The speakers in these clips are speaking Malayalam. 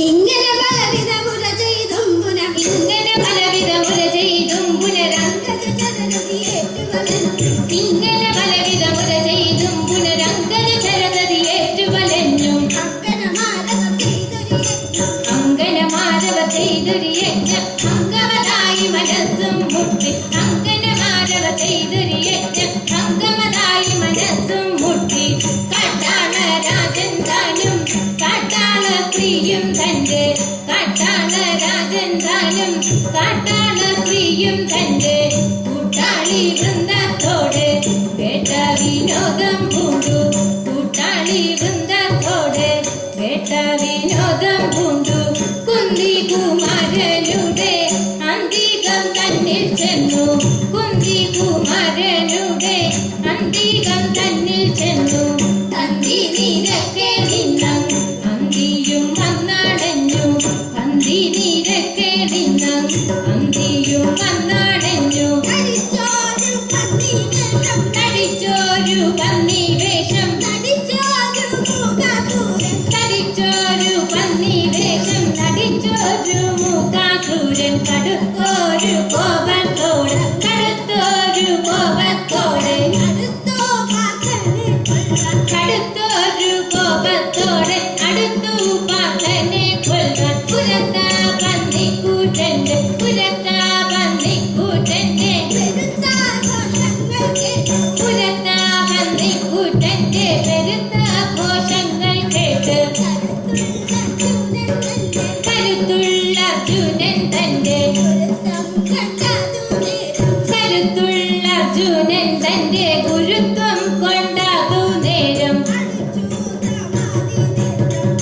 ഇങ്ങനെ പലവിധ മുര ചെയ്തും ഇങ്ങനെ പലവിധ മുര ചെയ്തും ഇങ്ങനെ പലവിധ മുര ചെയ്തും പുനരങ്കര ചരതതിയേറ്റുവലഞ്ഞും അങ്കനമാരവ ചെയ്തൊരു യജ്ഞം അങ്കമതായി മനസ്സും മുട്ടി അങ്കനമാരവ ചെയ്തൊരു യജ്ഞം അങ്കമതായി മനസ്സും മുട്ടി കാട്ടാള രാജൻ താനും കാട്ടാള സ്ത്രീയും തന്റെ കാട്ടാള രാജൻ താനും കാട്ടാള സ്ത്രീയും തന്റെ കൂട്ടാളി വൃന്ദത്തോട് വേട്ട വിനോദം പൂണ്ടു കൂട്ടാളി വൃന്ദത്തോട് വേട്ട വിനോദം പൂണ്ടു കുന്തി കുമാരനുടെ അന്തികം തന്നിൽ ചെന്നു കുന്തി കുമാരനുടെ അന്തികം തന്നിൽ ചെന്നു തന്തി നിരക്കെ നിന്നം അന്തിയും വന്നാടഞ്ഞു തന്തി നിരക്കെ നിന്നം അന്തിയും വന്നാടഞ്ഞു തടിച്ചോരു പന്നി വേഷം തടിച്ചോരു പന്നി വേഷം തടിച്ചോരു മൂകാസുരൻ കടുത്തോരു കോപത്തോട് കടുത്തോരു കോപത്തോട് കടുത്തോരു കോപത്തോടെ അടുത്തു പാത്തനെ കൊല്ലാൻ പുരത്താ പന്നിക്കൂട്ടന്റെ പുരത്താ പന്നിക്കൂട്ടന്റെ പുരത്താ പന്നിക്കൂട്ടന്റെ പെരുത്ത ഘോഷങ്ങൾ കേട്ട് കരുത്തുള്ള അർജുനൻ തന്റെ കരുത്തുള്ള അർജുനൻ തന്റെ ഗുരുത്വം കൊണ്ടാകൂ നേരം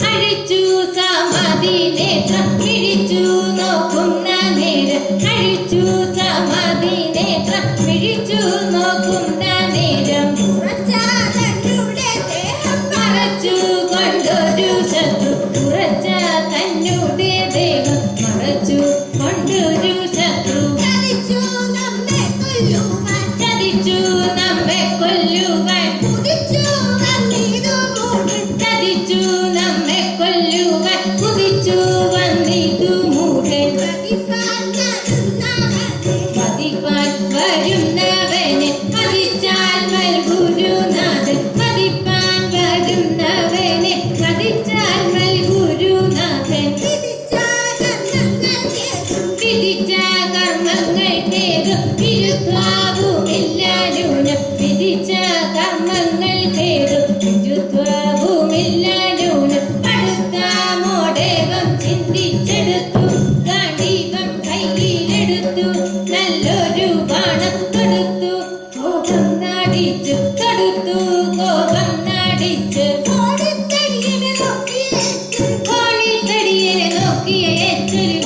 അഴിച്ചു സമാധി നേത്രം പിഴിച്ചു നോക്കുന്ന നേരം അഴിച്ചു സമാധി നേത്രം പിഴിച്ചു നോക്കുന്ന നേരം മറച്ചു കൊണ്ടൊരു ശത്രു ഉറച്ച തന്നുടെ ദേഹം മറച്ചു കൊണ്ടൊരു ശത്രു ചതിച്ചു നമ്മെ കൊല്ലുവാൻ ചതിച്ചു നമ്മെ കൊല്ലുവാൻ കുതിച്ചു വന്നിതു മൂഢൻ പതിപ്പാൻ വരുന്നവനെ പതിച്ചാൽ ഗുരുനാഥൻ പതിപ്പാൻ വരുന്നവനെ പതിച്ചാൽ ഗുരുനാഥൻ വിധിച്ച കർമ്മങ്ങൾക്കേതും വിരുദ്ധാവുമില്ലാലൂനം വിധിച്ച കർമ്മങ്ങൾക്കേതും വിരുദ്ധാവുമില്ലാലൂനം പടുത്താമോടേവം ചിന്തിച്ചെടുത്തു ഗാന്ധീപം കയ്യിലെടുത്തു നല്ലൊരു ബാണം തൊടുത്തു കോപം നാടിച്ചു തൊടുത്തു കോപം നാടിച്ച് കോണിത്തടിയനെ നോക്കിയ ഏറ്റൊരു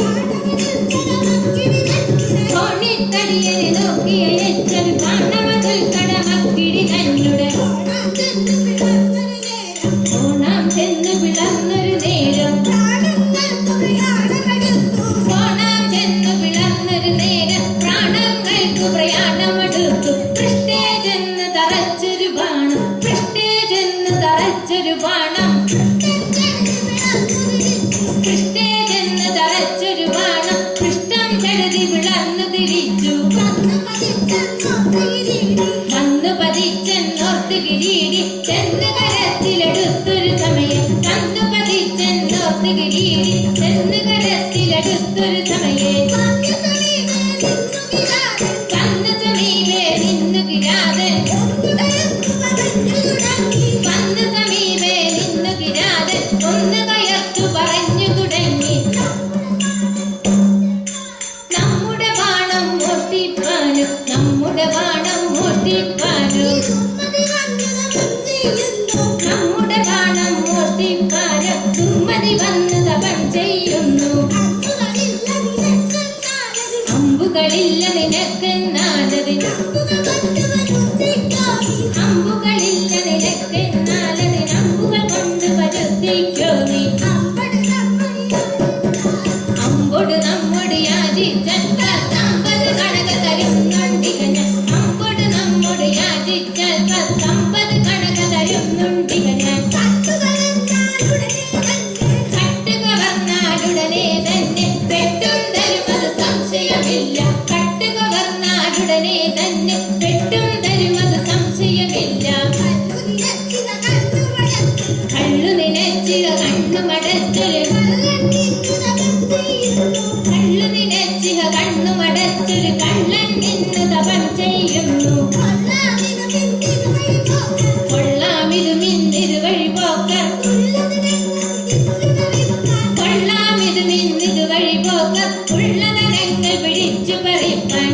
കോണിത്തടിയനെ നോക്കിയ ഏറ്റൊരു ബാണമതിൽ കടമക്കിടി തന്നുടെ ഓണം ചെന്നു പിളർന്നൊരു നേരം ഓണം ചെന്നു പിളർന്നൊരു നേരം പ്രാണങ്ങൾക്ക് പ്രയാണമെടുത്തു പൃഷ്ഠേ ചെന്ന് തറച്ചൊരു ബാണം പൃഷ്ഠേ ചെന്ന് തറച്ചൊരു ബാണം പൃഷ്ഠേ ചെന്ന് തറച്ചൊരു ബാണം പൃഷ്ഠം കരുതി പിളർന്നു തിരിച്ചു വന്നു പതിച്ചെന്നോർത്ത് കിരീടി ചെന്ന് കരത്തിലെടുത്തൊരു സമയം വന്നു പതിച്ചെന്നോർത്ത് കിരീടി ചെന്ന് കരത്തിലെടുത്തൊരു സമയം വന്നു സമീപേ നിന്നു കിരാതൻ വന്നു സമീപേ നിന്നു കിരാതൻ ഒന്ന് കയർത്തു പറഞ്ഞു തുടങ്ങി നമ്മുടെ ബാണം മോഷ്ടിപ്പാനും നമ്മുടെ ബാണം മോഷ്ടിപ്പാനും നമ്മുടെ ബാണം മോഷ്ടിപ്പാനും സുമതി വന്ന് തപം ചെയ്യുന്നു അമ്പുകളില്ല നിനക്കെന്നാലതിന് അമ്പുകളില്ല നിനക്കെന്നാലതിന് അമ്പുകൾ കൊണ്ട് വരുത്തിക്കോ നീ അമ്പോട് നമ്മോട് യാചിച്ചാൽ 50 കണക്ക് തരുന്നുണ്ടികഞ്ഞ അമ്പോട് നമ്മോട് യാചിച്ചാൽ 50 കണക്ക് തരുന്നുണ്ടികഞ്ഞ കട്ടുക വന്ന നിനച്ചിക കണ്ണുമടച്ചൊരു കള്ളു നിനച്ചിക കണ്ണുമടച്ചൊരു കള്ളൻ ഇന്ന് തപം ചെയ്യുന്നു. കൊള്ളാമിതു മിന്നിരു വഴിപോക്കർ കൊള്ളാമിതു മിന്നിരു വഴിപോക്കർ ഉള്ളതരങ്ങൾ പിടിച്ചു പറിപ്പാൻ.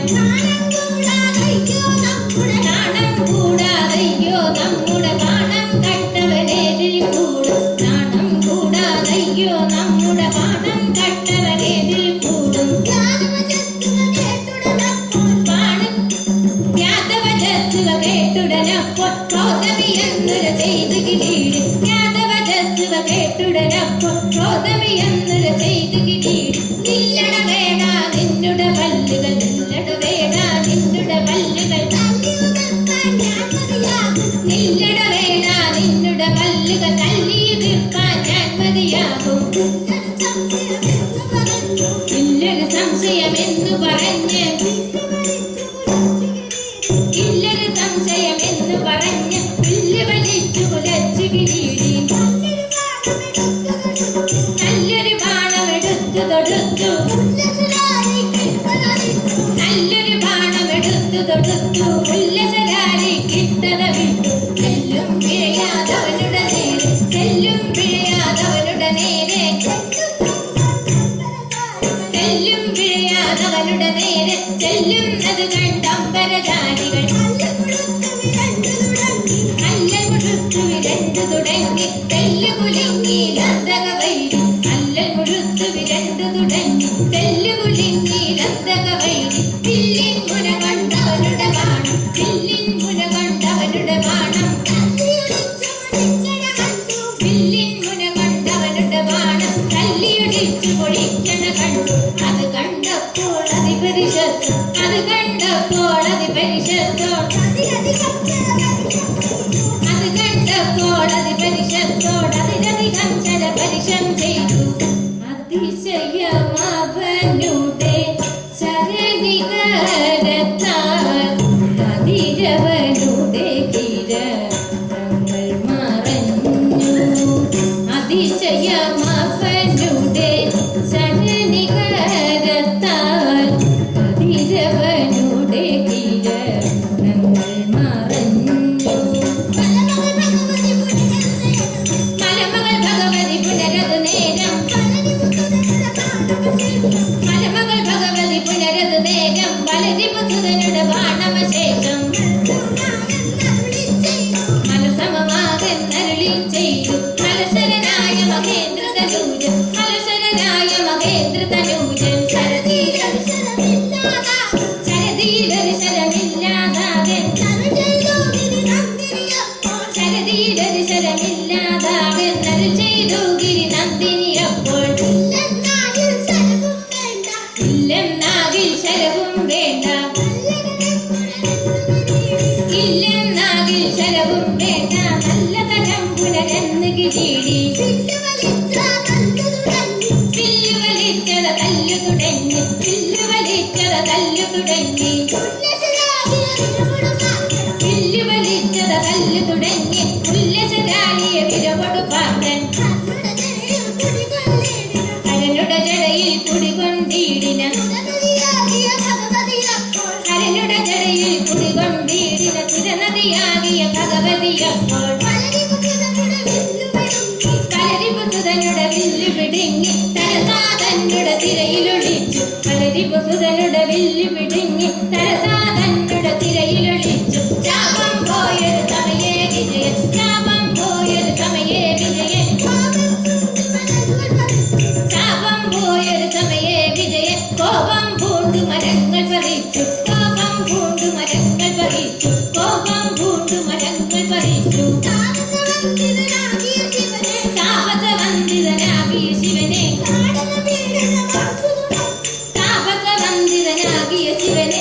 നാണം കൂടാതയ്യോ നമ്മുടെ പാണം കട്ടവനേതിൽ കൂടും. നാണം കൂടാതയ്യോ നമ്മുടെ പാണം കട്ടവനേതിൽ കൂടും. യാദവജസ്സുവ കേട്ടുടനപ്പോൾ ക്രോധമിയെന്നൊരു ചെയ്തു കിരീടി. യാദവജസ്സുവ കേട്ടുടനപ്പോൾ ക്രോധമിയെന്നൊരു ചെയ്തു കിരീടി. നില്ലട വേട നിന്നുടെ പല്ലുകൾ നില്ലട വേട നിന്നുടെ പല്ലുകൾ നില്ലട വേട നിന്നുടെ പല്ലുകൾ തല്ലിയെതിർക്കാൻ ഞാൻ മതിയാകും. ഇല്ലൊരു സംശയമെന്നു പറഞ്ഞ് ഇല്ലൊരു സംശയമെന്നു പറഞ്ഞ് പുല്ല് വലിച്ചു കുലച്ചു കിരീടി. നല്ലൊരു ബാണമെടുത്തു തൊടുത്തു നല്ലൊരു ബാണമെടുത്തു തൊടുത്തു ഉല്ലസകാരി കിട്ടത വിട്ടു. തെല്ലും പിഴയാതവനുടെ നേരെ തെല്ലും പിഴയാതവനുടെ നേരെ തെല്ലും പിഴയാതവനുടെ നേരെ ചെല്ലുന്നത് കണ്ടമ്പരധാരികൾ. അല്ലൽ മുഴുത്തു വിരണ്ടു തുടങ്ങി തെല്ലു കുലുങ്ങി ലന്തക വൈരി. അല്ലൽ മുഴുത്തു വിരണ്ടു തുടങ്ങി തെല്ലു കുലുങ്ങി ലന്തക വൈരി. വില്ലിൻ മുന കണ്ടവനുടെ ബാണം വില്ലിൻ മുന കണ്ടവനുടെ ബാണം വില്ലിൻ മുന കണ്ടവനുടെ ബാണം തല്ലിയൊടിച്ചു പൊളിക്കണ കണ്ടു. അത് കണ്ടപ്പോൾ അതിപരിഷത്ത് അത് കണ്ടപ്പോൾ അതിപരിഷത്തോട് അത് കണ്ടപ്പോൾ അതിപരിഷത്തോട് അതിലധികം ചരപരിഷം ചെയ്തു. അതിശയമവനുടെ ശരണികരത്താൽ അതിരവനുടെ കിരണങ്ങൾ മറഞ്ഞു. അതിശയമവനുടെ ശരണികരത്താൽ അതിരവനുടെ കിരണങ്ങൾ മറഞ്ഞു. മലമകൾ ഭഗവതി പുനരതു നേരം മലമകൾ ഭഗവതി പുനരതു നേരം വലതിപുസുതനുടെ ബാണവശേഷം മലസമമാകെന്നരുളി ചെയ്തു. മലസരനായ മഹേന്ദ്ര തനൂജൻ മലസരനായ മഹേന്ദ്ര തനൂജൻ ശരതിയിലൊരു ശരമില്ലാതാകൻ ശരതിയിലൊരു ശരമില്ലാതാകൻ നരു ചെയ്തു ഗിരി നന്ദിനിയപ്പോൾ. ഇല്ലെന്നാകിൽ ശരവും വേണ്ട ഇല്ലെന്നാകിൽ ശരവും വേണ്ട നല്ല തരം പുനരെന്ന് കിരീടി. വില്ലു വലിച്ചത തല്ലു തുടങ്ങി വില്ലു വലിച്ചത തല്ലു തുടങ്ങി വില്ലു വലിച്ചത തല്ലു തുടങ്ങി ഉല്ലസരാളിയ വിരവൊടുപ്പാക്കൻ. അരനുടെ ജടയിൽ കുടികൊണ്ടീടിന അരനുടെ ജടയിൽ കുടികൊണ്ടീടിന തിരനദിയാകിയ ഭഗവതിയപ്പോൾ. കളരിപുസുതനുടെ വില്ലു പിടുങ്ങി തരസാതന്നുടെ തിരയിലൊളിച്ചു. കളരിപുസുതനുടെ വില്ലു പിടുങ്ങി തരസാതന്നുടെ തിരയിലൊളിച്ചു. ശാപം പോയൊരു സമയേ വിജയൻ ശാപം പോയൊരു സമയേ വിജയൻ ശാപം പോയൊരു സമയേ വിജയൻ. കോപം പൂണ്ടു മരങ്ങൾ പറിച്ചു കോപം പൂണ്ടു മരങ്ങൾ പറിച്ചു കോപം പൂണ്ടു മരങ്ങൾ പറിച്ചു. താപസവന്ദിതനാകിയ ശിവനെ താപസവന്ദിതനാകിയ ശിവനെ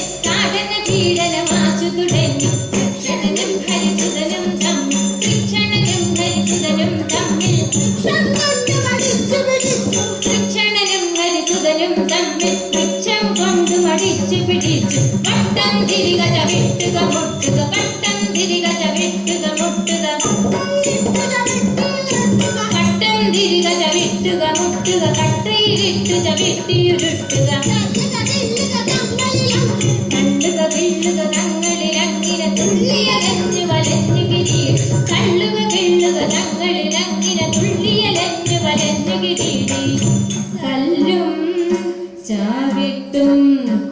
വീഴുക ചവിട്ടുക മുട്ടുക കട്ടയിലിട്ടു ചവിട്ടിയുരുട്ടുക കണ്ടുക കിള്ളുക തങ്ങളിലങ്ങിനെ തുള്ളിയലഞ്ഞു വലഞ്ഞു കിരീട കള്ളുക കിള്ളുക തങ്ങളിലങ്ങിനെ തുള്ളിയലഞ്ഞു വലഞ്ഞു കിരീടി കല്ലും ചാവിട്ടും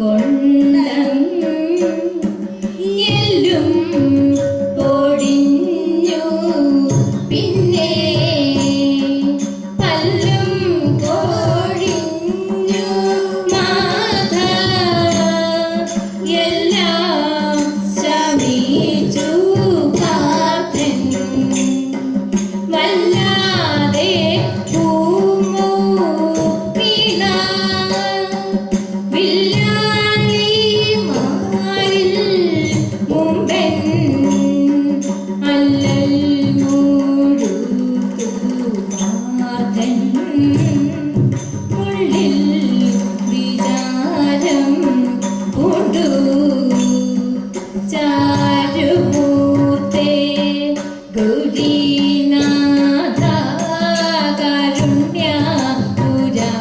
കൊണ്ടം എല്ലും പൊടിഞ്ഞു പിന്നെ പല്ലും കൊഴിഞ്ഞു മാധ എല്ലാം ശമിച്ചു പാർത്ഥൻ വല്ലാതെ പൂമോ വീണ വില്ലാളിമാരിൽ മുമ്പൻ അല്ലൽ മൂഴുമാർഗൻ ഉള്ളിൽ വിചാരം കൊണ്ടു ചാരുമൂർത്തേ ഗൗരീനാഥ കാരുണ്യ പുരാശേനാഥ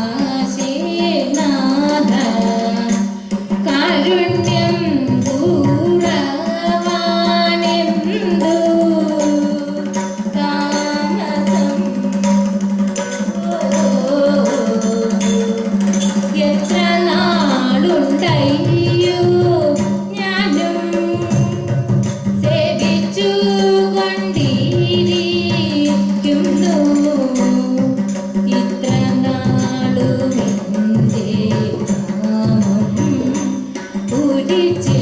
കാരുണ്യം കൂറവാനെന്തു താമസം എത്ര നാളുണ്ടയ്യോ ഞാനും സേവിച്ചു കൊണ്ടിരിക്കുന്നു ഇത്ര നാളുമെന്റെ നാമം പൂരിച്ചില്ലയോ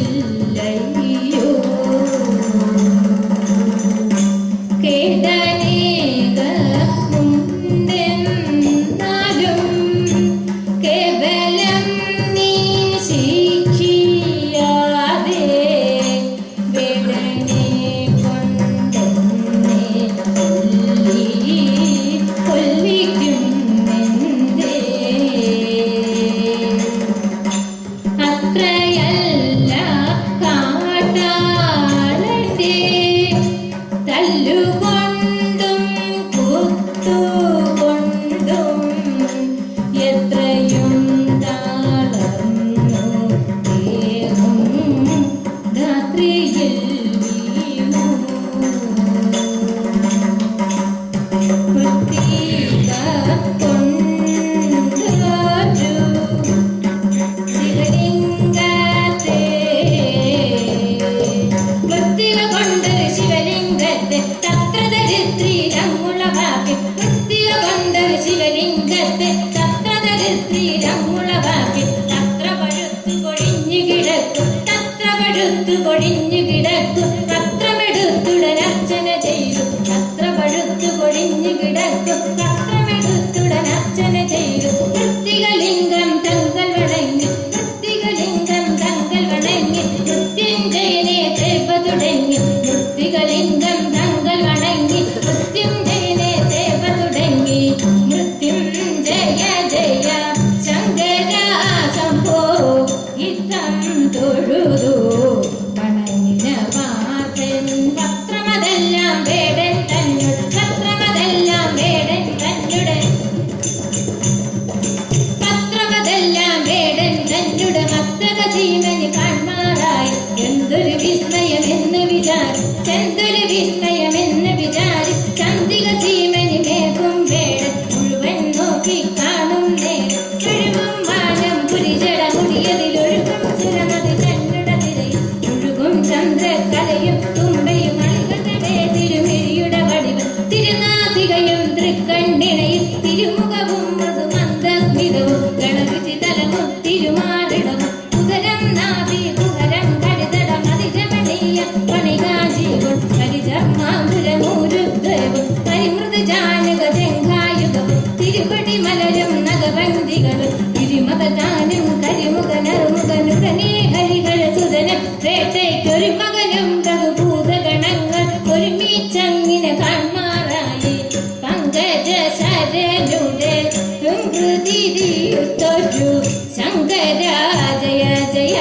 കേടനേകമുണ്ടെന്നാലും കേവലം നീ ശിക്ഷിയാതെ വേടനെ കൊണ്ടെന്നെ കൊല്ലിക്കുമെന്തേ അത്രയല്ല കാട്ടാളന്റെ തല്ലുകൊണ്ടും കുത്തുകൊണ്ടും എത്രയും താളർന്നു ദേഹം രാത്രിയിൽ വീണു വൃത്തിക കൊണ്ടൊരു ശിവലിംഗത്തെ വൃത്തിക കൊണ്ടൊരു ശിവലിംഗത്തെ തത്ര ദരിദ്രീരമുളവാക്കി വൃത്തിക കൊണ്ടൊരു ശിവലിംഗത്തെ തത്ര ദരിദ്രീരമുളവാക്കി തത്ര പഴുത്തു കൊഴിഞ്ഞു കിടക്കും തത്ര പഴുത്തു കൊഴിഞ്ഞു കിടക്കും തത്രമെടുത്തുടനർച്ചന ചെയ്തു തത്ര പഴുത്തു കൊഴിഞ്ഞു കിടക്കും തത്രമെടുത്തുടനർച്ചന ചെയ്തു വൃത്തികലിംഗം തങ്ങൾ വണങ്ങി വൃത്തികലിംഗം തങ്ങൾ വണങ്ങി മൃത്യുഞ്ജയനെ സേവ തുടങ്ങി വൃത്തികലിംഗം തങ്ങൾ വണങ്ങി മൃത്യുഞ്ജയനെ സേവ തുടങ്ങി മൃത്യുഞ്ജയ ജയ ശങ്കര ശംഭോ ഇത്തം തൊഴുതു വണങ്ങിന പാർത്ഥൻ പത്രമതെല്ലാം വേടൻ തന്നുടെ പത്രമതെല്ലാം വേടൻ തന്നുടെ പത്രമതെല്ലാം വേടൻ തന്നുടെ മത്തക സീമനി കാൺമാറായി എന്തൊരു വിസ്മയമെന്ന് വിചാരി എന്തൊരു വിസ്മയമെന്ന് വിചാരി ചന്ദിക സീമനി മേഘം വേടൻ മുഴുവൻ നോക്കി കാണും നേരം ഒഴുകും വാനം പുരിജട മുടിയതിലൊഴുകും സുരമതി തന്നുടെ തിരയിൽ ഒഴുകും ചന്ദ്രകലയും തുമ്പയും അളികളുടെ തിരുമിഴിയുടെ വടിവം തിരുനാഥികയും തൃക്കണ്ണിണയിൽ തിരുമുഖവും മൃദുമന്ദസ്മിതവും ഗണവിധി തലവും തിരുമാറിടവും ഉദരം നാഭി കുഹരം കടിതടം അതിരമണീയ പണികാജീവൻ ഹരിജമാധുരമൂരുദ്വയവും പരിമൃദ ജാനക ജംഘായുഗവും തിരുപടി മലരും നഗബന്ധികളും തിരുമകതാനും കരിമുഖനറുമുഖനുടനെ ഹരിഹര സുതനം വേട്ടയ്ക്കൊരു മകനും ബഹുഭൂതഗണങ്ങൾ ഒരുമിച്ചങ്ങിനെ കാൺമാറായി പങ്കജ ശരനുടെ ഹൃതിരിയുത്തൊരു ശങ്കര ജയ ജയ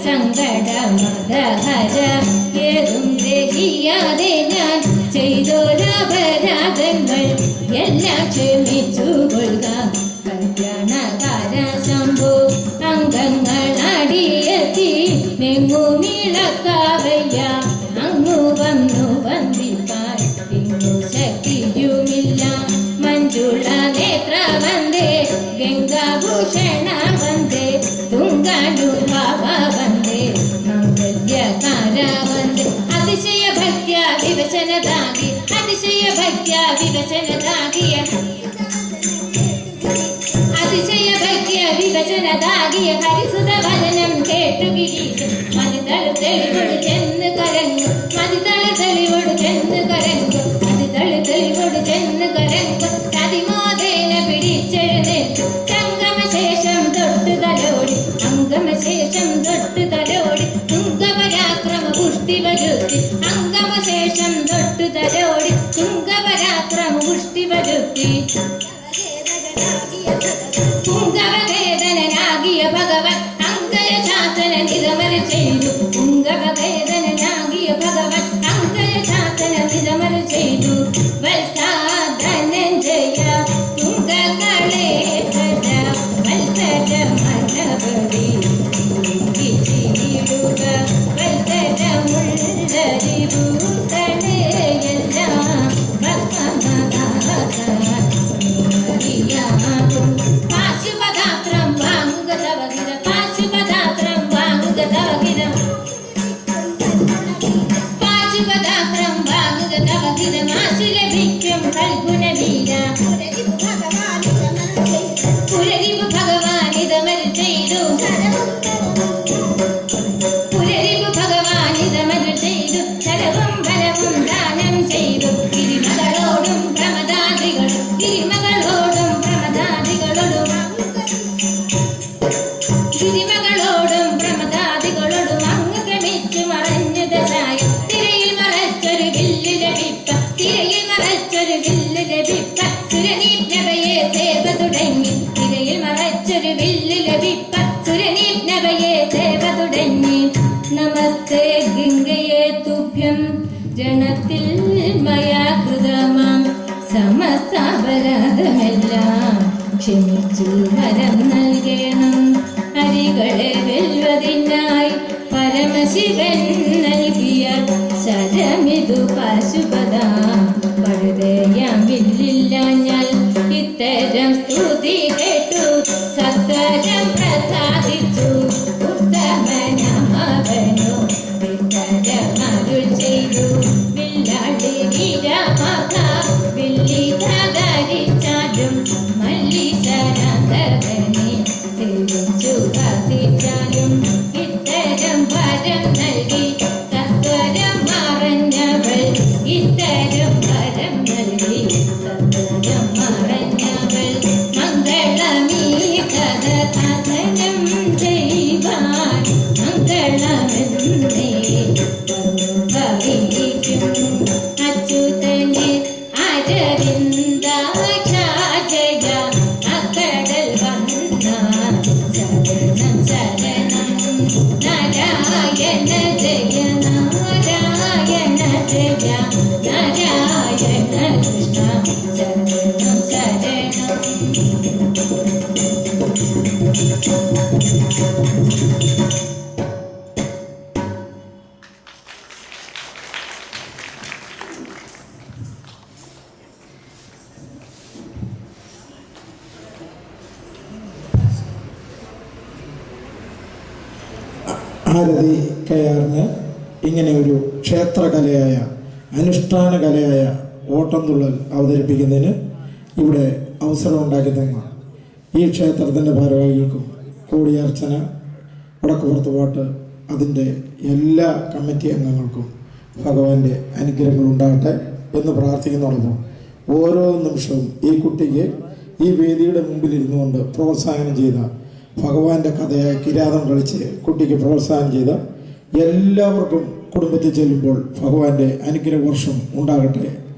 സങ്കടമധഹര ഏതും രഹിയാതെ ഞാൻ ചെയ്തോരപരാധങ്ങൾ എല്ലാം ക്ഷമിച്ചു കൊള്ളുക കല്യാണകാര ശംഭു അംഗങ്ങൾ അടിയെത്തി നെങ്ങുമിളക്കാവയ്യ അങ്ങു വന്നു വന്ദിപ്പാൻ ഇങ്ങു ശക്തിയുമില്ല മഞ്ജുള നേത്ര വന്ദേ ഗംഗാഭൂഷണ വന്ദേ തുങ്കാനുഭാവ വന്ദേ മംഗല്യകാര വന്ദേ അതിശയ ഭക്ത്യ വിവശനദാഗി അതിശയ ഭക്ത്യ വിവശനദാഗിയ അതിശയ ഭക്ത്യ വിവശനദാഗിയ ഹരിസുത വചനം കേട്ടു ഗിരീശൻ മതിതള തെളിവോട് ചെന്ന് കരങ്ങു മതിതള തെളിവോട് ചെന്ന് കരങ്ങു മതിതള തെളിവോട് ചെന്ന് കരങ്ങു അതിമോദേന പിടിച്ചെഴുന്നേറ്റു സംഗമശേഷം തൊട്ടു തലോടി അംഗമശേഷം തൊട്ടു തലോടി തുങ്കപരാക്രമ പുഷ്ടി വരുത്തി അംഗമശേഷം തൊട്ടു തലോടി തുങ്കപരാക്രമ പുഷ്ടി വരുത്തി പുങ്കവവേദനാകിയ ഭഗവൻ അങ്കയ ശാസന നിഗമന ചെയ്തു പുങ്കവവേദനാകിയ ഭഗവൻ അങ്കയ ശാസന നിഗമന ചെയ്തു വത്സാധനഞ്ജയ തുങ്കകളേശ്വര വത്സര മനപതി ചിരിടുക വത്സരമുള്ളരിഭൂതളെയെല്ലാം പാശുപദാത്രം വാങ്ങുക തവകിര പാശുപദാത്രം വാങ്ങുക തവകിര പാശുപദാത്രം വാങ്ങുക തവകിര മാശു ലഭിക്കും കൽഗുണ വീര പുരരിപു ഭഗവാനിതമൽ ചെയ്തു പുരരിപു ഭഗവാനിതമൽ ചെയ്തു ശരവും ബലവും ദാനം ചെയ്തു ഗിരിമകളോടും പ്രമദാദികളും ഗിരിമകളോടും പ്രമദാദികളോടും ഗിരിമകളോടും പ്രമദാദികളോടും അങ്ങ് ക്രമിച്ചു മറഞ്ഞു ദശായ തിരയിൽ മറച്ചൊരു വില്ല് ലഭിപ്പ തിരയിൽ മറച്ചൊരു വില്ല് ലഭിപ്പ സുരനീപ്നവയെ സേവ തുടങ്ങി തിരയിൽ മറച്ചൊരു വില്ല് ലഭിപ്പ സുരനീപ്നവയെ സേവ തുടങ്ങി നമസ്തേ ഗംഗയെ തുഭ്യം ജനത്തിൽ മയാ കൃതമാം സമസ്താപരാധമെല്ലാം ക്ഷമിച്ചു വരം നൽകണം ഹരികളെ വെല്ലുവതിനായി പരമശിവൻ നൽകിയ ശരമിതു പാശുപദ പഴുതയാമില്ല ഞാൻ ഇത്തരം സ്തുതി കേട്ടു സത്തരം പ്രസാദിച്ചു ഉത്തമനമവനു വിത്തരമരുൾ ചെയ്തു വില്ലാടി വീരമക വില്ലി ധരിച്ചാലും മല്ലീശരാധകനെ സേവിച്ചു വസിച്ചാലും ഇത്തരം വരം നൽകി സത്വരം മറഞ്ഞവൾ ഇത്തരം വരം നൽകി സത്വരം മറഞ്ഞവൾ മംഗളമീ കഥ കഥനം ചെയ്യുവാൻ മംഗളമെന്നേ ഭവിക്കും അച്യുതനെ അരവിന്ദാക്ഷാജയ അക്കടൽ വന്ന ശരണം ശരണം നാരായണ ജയ നാരായണ ജയ നാരായണ കൃഷ്ണ ശരണം ശരണം ആരതി കെയാറിന് ഇങ്ങനെ ഒരു ക്ഷേത്രകലയായ അനുഷ്ഠാന കലയായ ഓട്ടംതുള്ളൽ അവതരിപ്പിക്കുന്നതിന് ഇവിടെ അവസരമുണ്ടാക്കി തന്ന ഈ ക്ഷേത്രത്തിൻ്റെ ഭാരവാഹികൾക്കും കോടിയാർച്ചന വടക്കുപുറത്തുപാട്ട് അതിൻ്റെ എല്ലാ കമ്മിറ്റി അംഗങ്ങൾക്കും ഭഗവാന്റെ അനുഗ്രഹങ്ങൾ ഉണ്ടാകട്ടെ എന്ന് പ്രാർത്ഥിക്കുന്നതോടൊപ്പം ഓരോ നിമിഷവും ഈ കുട്ടിക്ക് ഈ വേദിയുടെ മുമ്പിലിരുന്നു കൊണ്ട് പ്രോത്സാഹനം ചെയ്ത ഭഗവാന്റെ കഥയായ കിരാതം കളിച്ച് കുട്ടിക്ക് പ്രോത്സാഹനം ചെയ്ത എല്ലാവർക്കും കുടുംബത്തിൽ ചെല്ലുമ്പോൾ ഭഗവാന്റെ അനുഗ്രഹ വർഷം ഉണ്ടാകട്ടെ